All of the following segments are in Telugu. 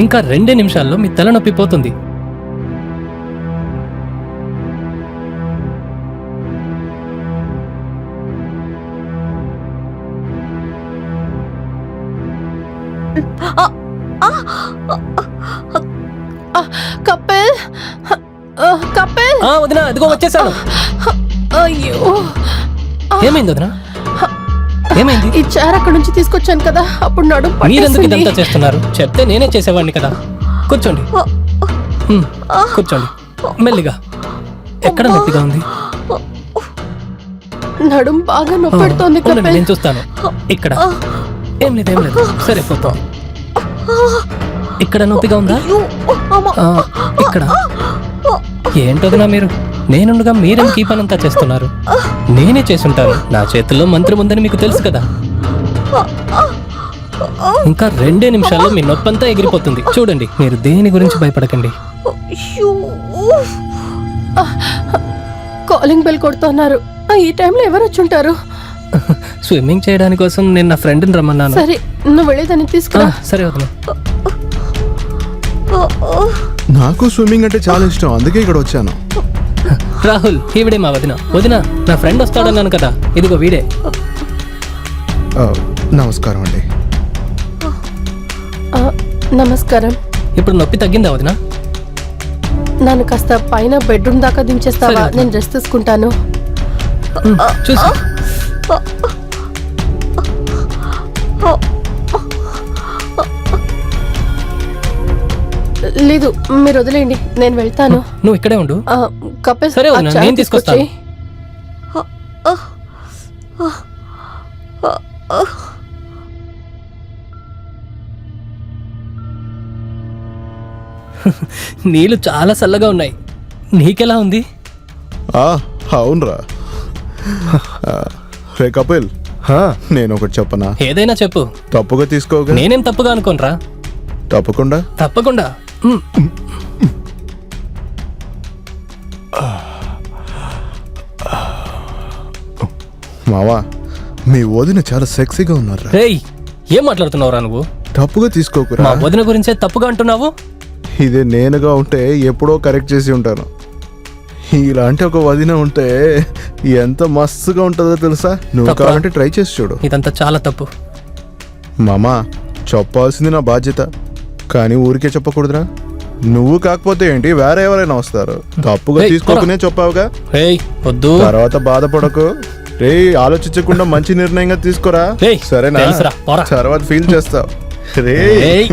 ఇంకా 2 నిమిషాల్లో మీ తలనొప్పి పోతుంది. కపిల్, కపిల్. వదినా, అదిగో వచ్చేసాను. అయ్యో, ఏమైంది వదినా? ఏమైంది? ఈ చైర్ అక్కడ నుంచి తీసుకొచ్చాను కదా, అప్పుడు నడుము మీరెందుకు పట్టేసింది. ఇదంతా చేస్తున్నారు? చెప్తే నేనే చేసేవాడిని కదా. కూర్చోండి, కూర్చోండి మెల్లిగా. ఎక్కడ నొప్పిగా ఉంది? నడుము బాగా నొప్పి పెడుతోంది ఉండండి, కపిల్. నేను చూస్తాను. ఇక్కడ ఏం లేదు. సరే పోతాం. ఇక్కడ నొప్పిగా ఉందా? ఇక్కడ ఏంటోదినా మీరు? నేనుండగా మీరెందుకు ఈ పనంతా చేస్తున్నారు? నేనే చేసుంటాను. నా చేతుల్లో మంత్రం ఉందని మీకు తెలుసు కదా. ఇంకా 2 నిమిషాల్లో మీ నొప్పంతా ఎగిరిపోతుంది. చూడండి, మీరు దేని గురించి భయపడకండి. కాలింగ్ బెల్ కొడుతున్నారు. ఈ టైంలో ఎవరు వచ్చుంటారు? స్విమ్మింగ్ చేయడానికి కోసం నేను నా ఫ్రెండ్ని రమ్మన్నాను. సరే, నువ్వు వెళ్ళేదాన్ని తీసుకురా. సరే వదిన. నాకు స్విమ్మింగ్ అంటే చాలా ఇష్టం, అందుకే ఇక్కడ వచ్చాను. రాహుల్, ఈవిడే మా వదిన. వదిన, నా ఫ్రెండ్ వస్తాడన్నాను కదా, ఇదిగో వీడే. నమస్కారం అండి. నమస్కారం. ఇప్పుడు నొప్పి తగ్గిందా వదిన? నన్ను కాస్త పైన బెడ్రూమ్ దాకా దించేస్తావా? సరే. నేను రెస్ట్ తీసుకుంటాను. చూసి లేదు, మీరు వదిలేయండి, నేను వెళ్తాను. నువ్వు ఇక్కడే ఉండు. కపిల్, సరే ఆ వదినా, చాయ్ నేను తీసుకొస్తాను. తీసుకొచ్చేయ్. నీళ్ళు చాలా చల్లగా ఉన్నాయి. నీకెలా ఉంది? అవునరా. రే కపిల్, నేను ఒకటి చెప్పనా? ఏదైనా చెప్పు. తప్పుగా తీసుకోగా. నేనేం తప్పుగా అనుకోనరా. తప్పకుండా. తప్పకుండా. మావా, మీ వదిన చాలా సెక్సీగా ఉన్నారా. రేయ్, ఏం మాట్లాడుతున్నావురా నువ్వు? తప్పుగా తీసుకోకురా. మా వదిన గురించే తప్పుగా అంటున్నావు. ఇదే నేనుగా ఉంటే ఎప్పుడో కరెక్ట్ చేసి ఉంటాను. ఇలాంటి ఒక వదిన ఉంటే ఎంత మస్తుగా ఉంటుందో తెలుసా? నువ్వు తప్పా? కావాలంటే ట్రై చేసి చూడు. ఇదంతా చాలా తప్పు. మామా, చెప్పాల్సింది నా బాధ్యత, కానీ ఊరికే చెప్పకూడదురా. నువ్వు కాకపోతే ఏంటి, వేరే ఎవరైనా వస్తారు. తప్పుగా ఏయ్, తీసుకోకనే చెప్పావుగా. రేయ్ వద్దు. తర్వాత బాధపడకు. రే, ఆలోచించకుండా మంచి నిర్ణయంగా తీసుకోరా. ఏయ్, సరేనా? తెలుసురా, పోరా. తర్వాత ఫీల్ చేస్తావు. రే, ఏయ్.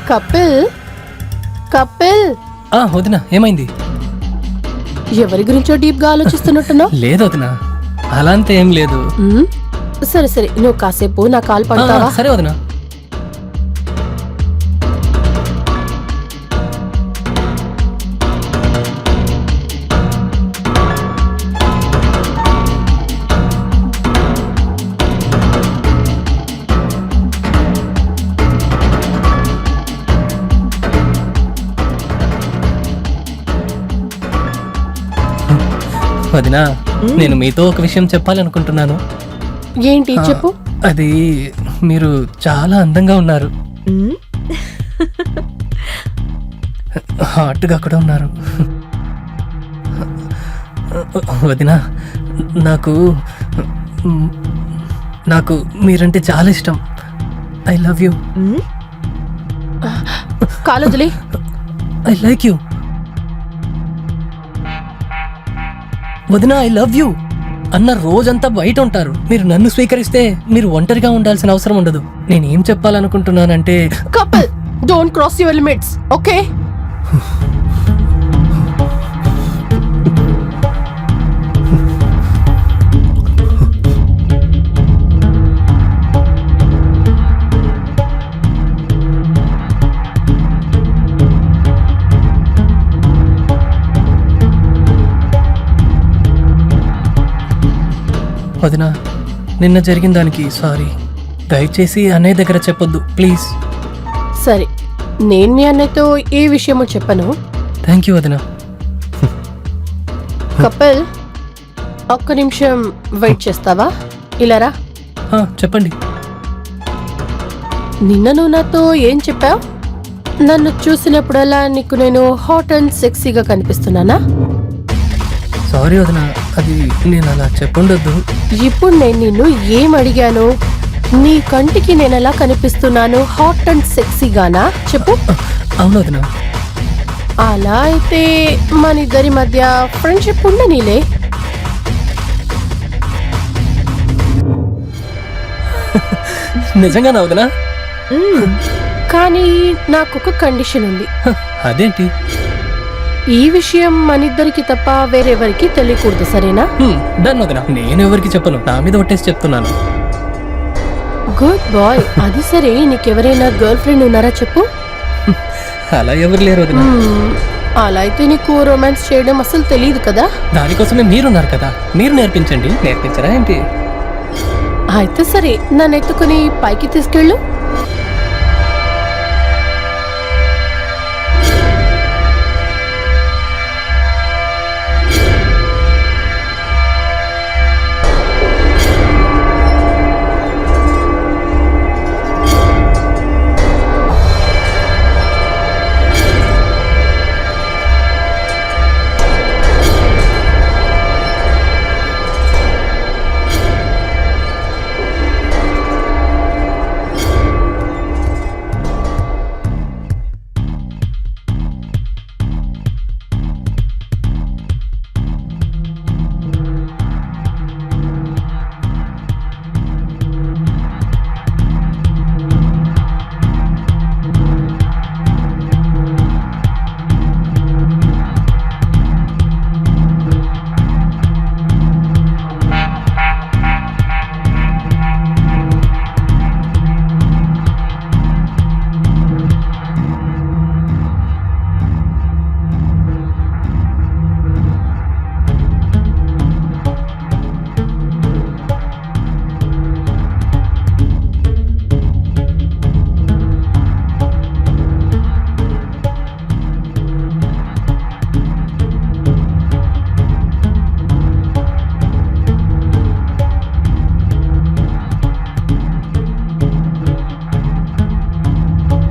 కపిల్, కపిల్, వదినా, ఏమైంది? ఎవరి గురించో డీప్ గా ఆలోచిస్తున్నట్టున్నావు. లేదు వదినా, అలా అంతా ఏం లేదు. సరే సరే, నువ్వు కాసేపు నా కాలు పడతావా? సరే వదినా. వదినా, నేను మీతో ఒక విషయం చెప్పాలనుకుంటున్నాను. ఏంటి చెప్పు. అది, మీరు చాలా అందంగా ఉన్నారు. హాట్గా కూడా ఉన్నారు. వదినా, నాకు నాకు మీరంటే చాలా ఇష్టం. I love you. College I like you. వదినా, ఐ లవ్ యూ అన్న రోజంతా బయట ఉంటారు. మీరు నన్ను స్వీకరిస్తే మీరు ఒంటరిగా ఉండాల్సిన అవసరం ఉండదు. నేనేం చెప్పాలనుకుంటున్నానంటే, Kapil, don't cross your limits, okay? వదినా నిన్న జరిగిన దానికి సారీ. దయచేసి అన్నయ్య దగ్గర చెప్పొద్దు ప్లీజ్. సరే, నేను మీ అన్నయ్యతో ఏ విషయమో చెప్పను. థ్యాంక్ యూ వదినా. కపిల్, ఒక్క నిమిషం వెయిట్ చేస్తావా? ఇలా రా. చెప్పండి. నిన్న నువ్వు నాతో ఏం చెప్పావు? నన్ను చూసినప్పుడల్లా నీకు నేను హాట్ అండ్ సెక్సీగా కనిపిస్తున్నానా? సారీ వదినా, అది నేను అలా చెప్పండొద్దు. ఇప్పుడు నేను నిన్ను ఏం అడిగాను? నీ కంటికి నేను ఎలా కనిపిస్తున్నాను? హాట్ అండ్ సెక్సీగానా? చెప్పు. అవును వదినా. అలా అయితే మన ఇద్దరి మధ్య ఫ్రెండ్షిప్ ఉండనీలే. నిజంగానా వదినా? కానీ నాకొక కండిషన్ ఉంది. అదేంటి? ఈ విషయం మనిద్దరికి తప్ప వేరెవరికి తెలియకూడదు, సరేనా? డన్ వదినా, నేను ఎవరికి చెప్పను, నా మీద ఒట్టేసి చెప్తున్నాను. Good boy. అది సరే, నీకెవరైనా గర్ల్ ఫ్రెండ్ ఉన్నారా చెప్పు. అలా ఎవరు లేరు వదినా. అలా అయితే నీకు రొమాన్స్ చేయడం అసలు తెలియదు కదా. దానికోసమే మీరున్నారు కదా, మీరు నేర్పించండి. నేర్పించరా ఏంటి? అయితే సరే, నన్ను ఎత్తుకుని పైకి తీసుకెళ్ళు.